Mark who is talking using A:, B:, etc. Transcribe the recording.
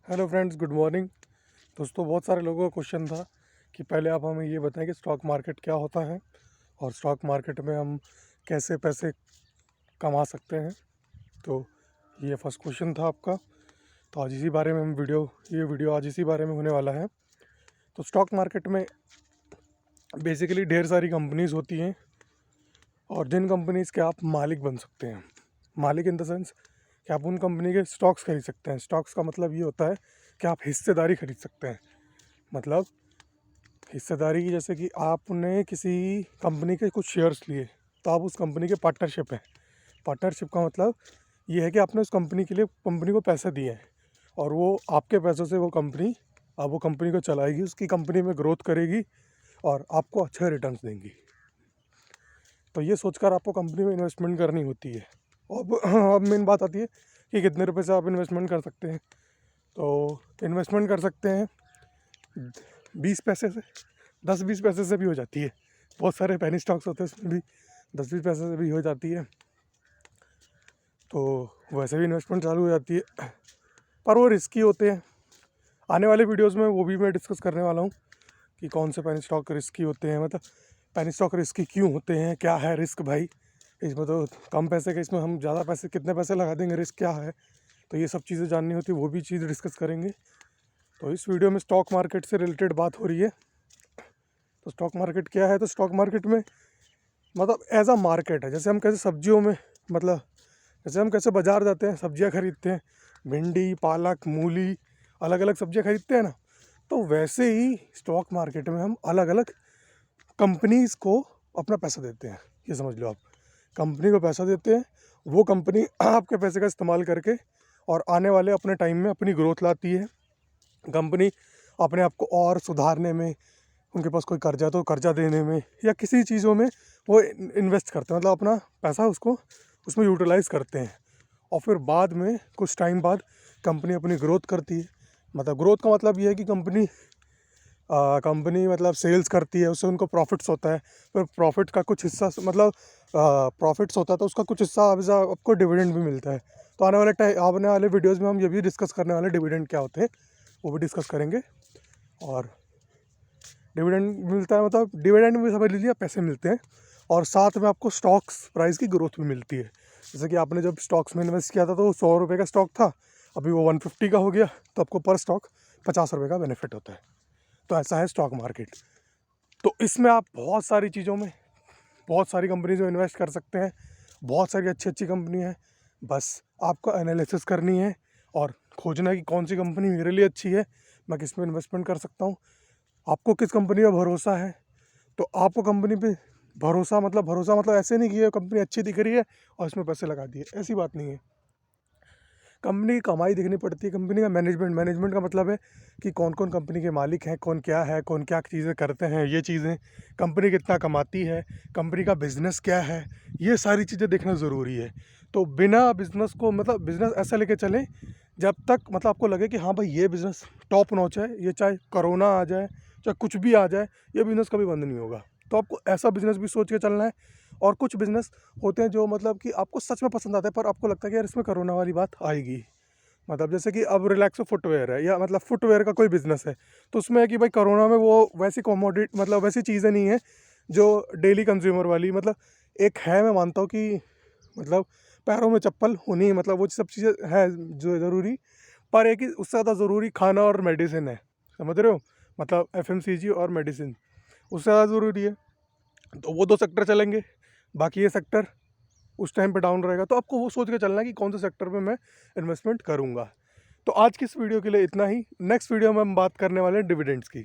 A: Hello friends, good morning. दोस्तों, बहुत सारे लोगों का क्वेश्चन था कि पहले आप हमें ये बताएं कि स्टॉक मार्केट क्या होता है और स्टॉक मार्केट में हम कैसे पैसे कमा सकते हैं। तो ये फर्स्ट क्वेश्चन था आपका। तो आज इसी बारे में ये वीडियो आज इसी बारे में होने वाला है। तो स्टॉक मार्केट में बेसिकली ढेर सारी कंपनीज़ होती हैं और जिन कंपनीज़ के आप मालिक बन सकते हैं। मालिक इन द सेंस कि आप उन कंपनी के स्टॉक्स खरीद सकते हैं। स्टॉक्स का मतलब ये होता है कि आप हिस्सेदारी खरीद सकते हैं। मतलब हिस्सेदारी की, जैसे कि आपने किसी कंपनी के कुछ शेयर्स लिए तो आप उस कंपनी के पार्टनरशिप हैं। पार्टनरशिप का मतलब ये है कि आपने उस कंपनी के लिए कंपनी को पैसे दिए हैं और वो आपके पैसों से वो कंपनी को चलाएगी, उसकी कंपनी में ग्रोथ करेगी और आपको अच्छे रिटर्न्स देंगी। तो ये सोचकर आपको कंपनी में इन्वेस्टमेंट करनी होती है। अब मेन बात आती है कि कितने रुपए से आप इन्वेस्टमेंट कर सकते हैं। तो इन्वेस्टमेंट कर सकते हैं 20 पैसे से, 10-20 पैसे से भी हो जाती है। बहुत सारे पेनी स्टॉक्स होते हैं, उसमें भी 10-20 पैसे से भी हो जाती है। तो वैसे भी इन्वेस्टमेंट चालू हो जाती है, पर वो रिस्की होते हैं। आने वाले वीडियोस में वो भी मैं डिस्कस करने वाला हूँ कि कौन से पेनी स्टॉक रिस्की होते हैं, मतलब पेनी स्टॉक रिस्की क्यों होते हैं, क्या है रिस्क भाई इसमें। तो कम पैसे के इसमें हम ज़्यादा पैसे कितने पैसे लगा देंगे, रिस्क क्या है। तो ये सब चीज़ें जाननी होती है, वो भी चीज़ डिस्कस करेंगे। तो इस वीडियो में स्टॉक मार्केट से रिलेटेड बात हो रही है। तो स्टॉक मार्केट क्या है? तो स्टॉक मार्केट में मतलब एज अ मार्केट है। जैसे हम कैसे सब्जियों में, मतलब जैसे हम कैसे बाज़ार जाते हैं, सब्जियां खरीदते हैं, भिंडी, पालक, मूली, अलग अलग सब्जियां खरीदते हैं ना, तो वैसे ही स्टॉक मार्केट में हम अलग अलग कंपनीज़ को अपना पैसा देते हैं। ये समझ लो, आप कंपनी को पैसा देते हैं, वो कंपनी आपके पैसे का इस्तेमाल करके और आने वाले अपने टाइम में अपनी ग्रोथ लाती है। कंपनी अपने आप को और सुधारने में, उनके पास कोई कर्जा तो कर्जा देने में या किसी चीज़ों में वो इन्वेस्ट करते हैं, मतलब अपना पैसा उसको उसमें यूटिलाइज़ करते हैं। और फिर बाद में कुछ टाइम बाद कंपनी अपनी ग्रोथ करती है। मतलब ग्रोथ का मतलब ये है कि कंपनी मतलब सेल्स करती है, उससे उनको प्रॉफिट्स होता है। फिर प्रॉफिट का कुछ हिस्सा, मतलब प्रॉफिट्स होता है तो उसका कुछ हिस्सा आपको डिविडेंड भी मिलता है। तो आने वाले वीडियोज़ में हम ये भी डिस्कस करने वाले डिविडेंड क्या होते हैं, वो भी डिस्कस करेंगे। और डिविडेंड मिलता है, मतलब डिविडेंड में समझ लीजिए पैसे मिलते हैं और साथ में आपको स्टॉक्स प्राइस की ग्रोथ भी मिलती है। जैसे कि आपने जब स्टॉक्स में इन्वेस्ट किया था तो 100 रुपये का स्टॉक था, अभी वो 150 का हो गया, तो आपको पर स्टॉक 50 रुपये का बेनिफिट होता है। तो ऐसा है स्टॉक मार्केट। तो इसमें आप बहुत सारी चीज़ों में, बहुत सारी कंपनीज में इन्वेस्ट कर सकते हैं। बहुत सारी अच्छी अच्छी कंपनी है, बस आपको एनालिसिस करनी है और खोजना है कि कौन सी कंपनी मेरे लिए अच्छी है, मैं किस में इन्वेस्टमेंट कर सकता हूँ। आपको किस कंपनी पर भरोसा है, तो आपको कंपनी पे भरोसा मतलब ऐसे नहीं कि ये कंपनी अच्छी दिख रही है और इसमें पैसे लगा दिए, ऐसी बात नहीं है। कंपनी की कमाई देखनी पड़ती है, कंपनी का मैनेजमेंट का मतलब है कि कौन कौन कंपनी के मालिक हैं, कौन क्या है, कौन क्या चीज़ें करते हैं, ये चीज़ें, कंपनी कितना कमाती है, कंपनी का बिज़नेस क्या है, ये सारी चीज़ें देखना ज़रूरी है। तो बिना बिज़नेस को, मतलब बिज़नेस ऐसा लेके चलें जब तक मतलब आपको लगे कि हाँ भाई ये बिज़नेस टॉप नॉच है, ये चाहे कोरोना आ जाए, चाहे कुछ भी आ जाए, ये बिज़नेस कभी बंद नहीं होगा। तो आपको ऐसा बिज़नेस भी सोच के चलना है। और कुछ बिज़नेस होते हैं जो मतलब कि आपको सच में पसंद आता है, पर आपको लगता है कि यार इसमें कोरोना वाली बात आएगी। मतलब जैसे कि अब रिलैक्सो फुटवेयर है, या मतलब फुटवेयर का कोई बिज़नेस है, तो उसमें है कि भाई कोरोना में वो वैसी कॉमोडिटी, मतलब वैसी चीज़ें नहीं है जो डेली कंज्यूमर वाली, मतलब एक है, मैं मानता हूँ कि मतलब पैरों में चप्पल होनी, मतलब वो सब चीज़ें है जो ज़रूरी, पर एक ही उससे ज़्यादा ज़रूरी खाना और मेडिसिन है। समझ रहे हो? मतलब एफएमसीजी और मेडिसिन उससे ज़्यादा ज़रूरी है। तो वो दो सेक्टर चलेंगे, बाकी ये सेक्टर उस टाइम पे डाउन रहेगा। तो आपको वो सोच के चलना है कि कौन से सेक्टर में मैं इन्वेस्टमेंट करूँगा। तो आज की इस वीडियो के लिए इतना ही। नेक्स्ट वीडियो में हम बात करने वाले हैं डिविडेंड्स की।